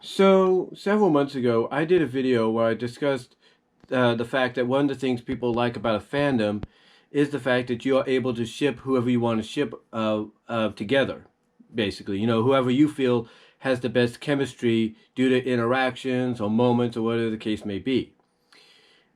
So, several months ago, I did a video where I discussed the fact that one of the things people like about a fandom is the fact that you are able to ship whoever you want to ship together, basically. Whoever you feel has the best chemistry due to interactions or moments or whatever the case may be.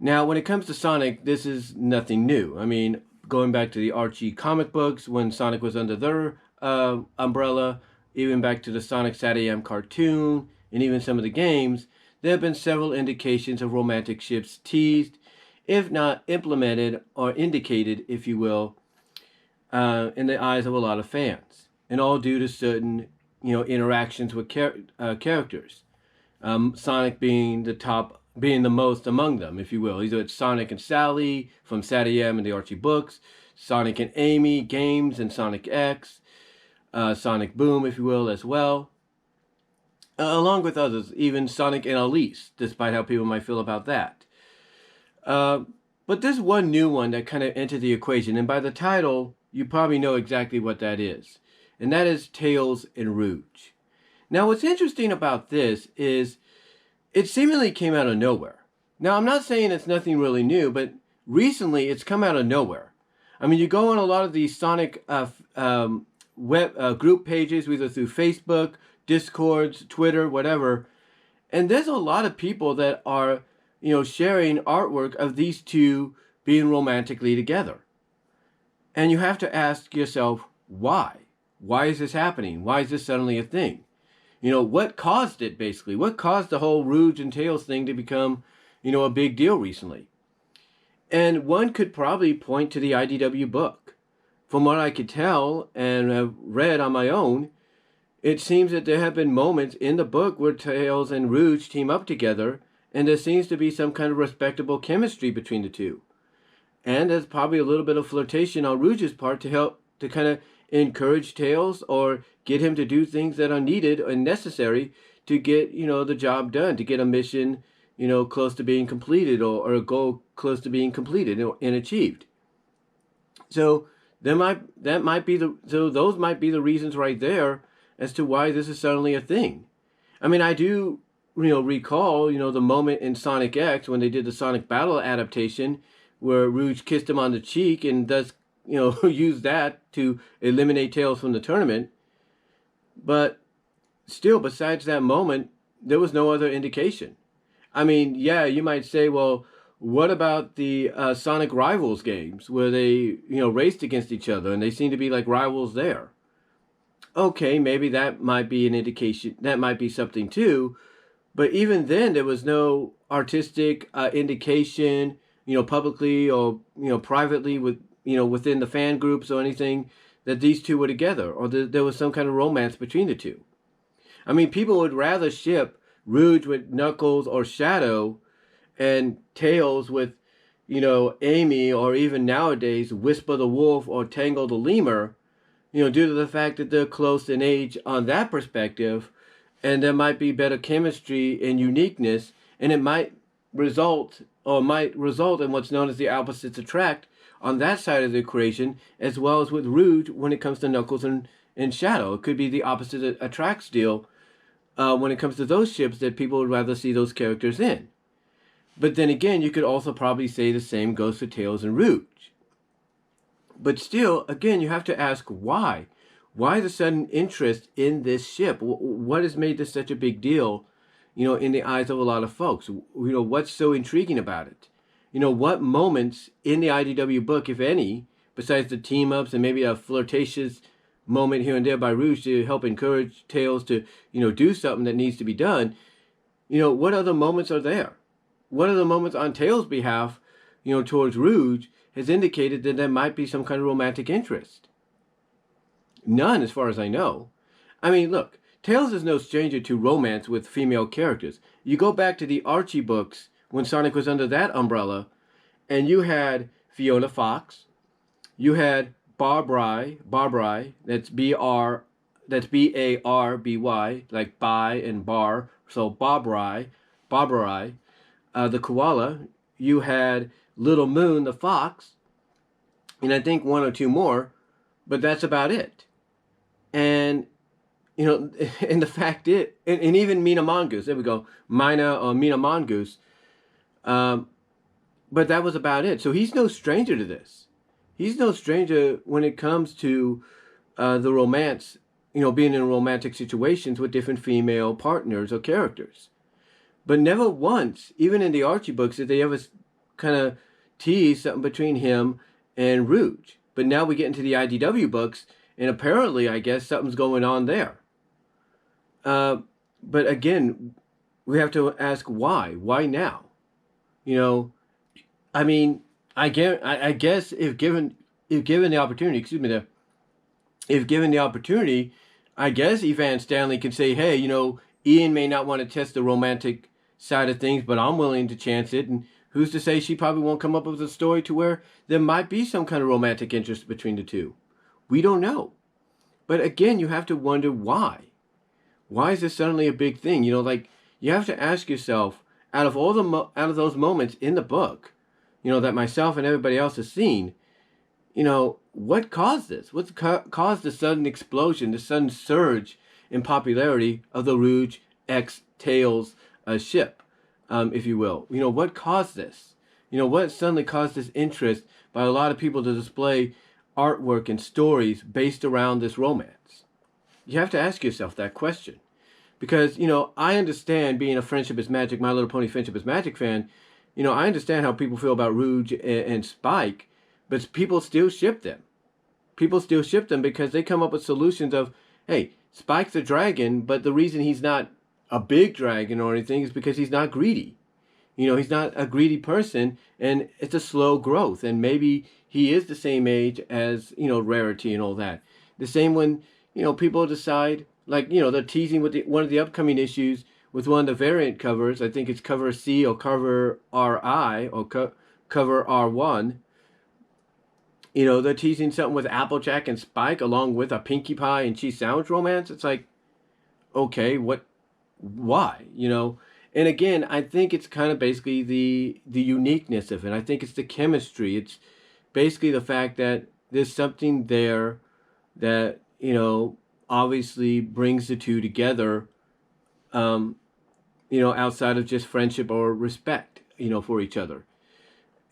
Now, when it comes to Sonic, this is nothing new. I mean, going back to the Archie comic books when Sonic was under their umbrella, even back to the Sonic Saturday cartoon, and even some of the games, there have been several indications of romantic ships teased, if not implemented or indicated, if you will, in the eyes of a lot of fans, and all due to certain interactions with characters. Sonic being the most among them, if you will. Either it's Sonic and Sally from Saturday and the Archie books, Sonic and Amy games and Sonic X, Sonic Boom, if you will, as well. Along with others, even Sonic and Elise, despite how people might feel about that. Uh, but there's one new one that kind of entered the equation, and by the title, you probably know exactly what that is. And that is Tails and Rouge. Now, what's interesting about this is it seemingly came out of nowhere. Now, I'm not saying it's nothing really new, but recently it's come out of nowhere. I mean, you go on a lot of these Sonic web group pages, either through Facebook, Discords, Twitter, whatever, and there's a lot of people that are, sharing artwork of these two being romantically together. And you have to ask yourself, why? Why is this happening? Why is this suddenly a thing? What caused it, basically? What caused the whole Rouge and Tails thing to become, a big deal recently? And one could probably point to the IDW book. From what I could tell and have read on my own, it seems that there have been moments in the book where Tails and Rouge team up together, and there seems to be some kind of respectable chemistry between the two. And there's probably a little bit of flirtation on Rouge's part to help to kind of encourage Tails or get him to do things that are needed and necessary to get, the job done, to get a mission, close to being completed or a goal close to being completed and achieved. So those might be the reasons right there as to why this is suddenly a thing. I mean, I do, recall, the moment in Sonic X when they did the Sonic Battle adaptation where Rouge kissed him on the cheek and thus, used that to eliminate Tails from the tournament. But still, besides that moment, there was no other indication. I mean, yeah, you might say, well, what about the Sonic Rivals games where they, raced against each other and they seem to be like rivals there? Okay, maybe that might be an indication. That might be something too. But even then, there was no artistic indication, publicly or privately within the fan groups or anything that these two were together or there was some kind of romance between the two. I mean, people would rather ship Rouge with Knuckles or Shadow and Tails with, Amy or even nowadays Whisper the Wolf or Tangle the Lemur, due to the fact that they're close in age on that perspective, and there might be better chemistry and uniqueness, and it might result in what's known as the opposites attract on that side of the equation, as well as with Rouge when it comes to Knuckles and Shadow. It could be the opposite attracts deal when it comes to those ships that people would rather see those characters in. But then again, you could also probably say the same goes for Tails and Rouge. But still, again, you have to ask why. Why the sudden interest in this ship? What has made this such a big deal, in the eyes of a lot of folks? What's so intriguing about it? What moments in the IDW book, if any, besides the team-ups and maybe a flirtatious moment here and there by Rouge to help encourage Tails to, do something that needs to be done, what other moments are there? What are the moments on Tails' behalf, towards Rouge has indicated that there might be some kind of romantic interest? None, as far as I know. I mean, look, Tails is no stranger to romance with female characters. You go back to the Archie books when Sonic was under that umbrella, and you had Fiona Fox, you had Barbry, that's Barby, like bi and bar, so Barbry, the koala. You had Little Moon, the fox, and I think one or two more, but that's about it. And you know, and the fact is, and even Mina Mongoose, there we go, Mina Mongoose, um, but that was about it. So he's no stranger to this. He's no stranger when it comes to the romance, being in romantic situations with different female partners or characters. But never once, even in the Archie books, did they ever kind of tease something between him and Rouge. But now we get into the IDW books, and apparently, I guess, something's going on there. Uh, but again, we have to ask why. Why now? You know, I mean, I guess if given the opportunity, excuse me, there, if given the opportunity, I guess Evan Stanley can say, hey, Ian may not want to test the romantic side of things, but I'm willing to chance it. And who's to say she probably won't come up with a story to where there might be some kind of romantic interest between the two? We don't know. But again, you have to wonder why. Why is this suddenly a big thing? Like you have to ask yourself, out of out of those moments in the book, that myself and everybody else has seen, what caused this? What caused the sudden explosion, the sudden surge in popularity of the Rouge X Tails ship, if you will? What caused this? What suddenly caused this interest by a lot of people to display artwork and stories based around this romance? You have to ask yourself that question. Because, I understand being a Friendship is Magic, My Little Pony Friendship is Magic fan, I understand how people feel about Rouge and Spike, but people still ship them. People still ship them because they come up with solutions of, hey, Spike's a dragon, but the reason he's not a big dragon or anything is because he's not greedy. He's not a greedy person, and it's a slow growth. And maybe he is the same age as, Rarity and all that. The same when, people decide, like, they're teasing with one of the upcoming issues with one of the variant covers. I think it's cover C or cover RI or cover R1. They're teasing something with Applejack and Spike along with a Pinkie Pie and Cheese Sandwich romance. It's like, okay, why? And again, I think it's kind of basically the uniqueness of it. I think it's the chemistry. It's basically the fact that there's something there that, obviously brings the two together, outside of just friendship or respect, for each other.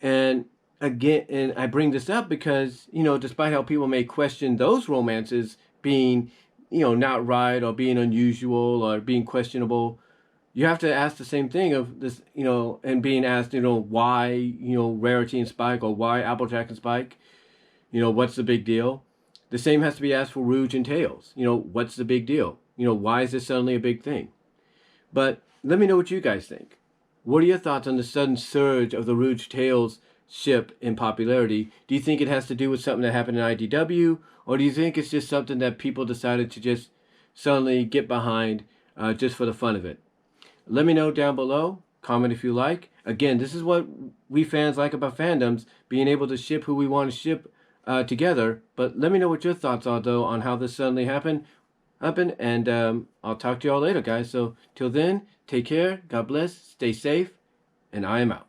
And again, and I bring this up because, despite how people may question those romances being, not right or being unusual or being questionable, you have to ask the same thing of this, and being asked, why, Rarity and Spike or why Applejack and Spike, what's the big deal? The same has to be asked for Rouge and Tails. What's the big deal? Why is this suddenly a big thing? But let me know what you guys think. What are your thoughts on the sudden surge of the Rouge Tails ship in popularity? Do you think it has to do with something that happened in IDW? Or do you think it's just something that people decided to just suddenly get behind just for the fun of it? Let me know down below. Comment if you like. Again, this is what we fans like about fandoms, being able to ship who we want to ship together. But let me know what your thoughts are, though, on how this suddenly happened. And I'll talk to y'all later, guys. So till then, take care, God bless, stay safe, and I am out.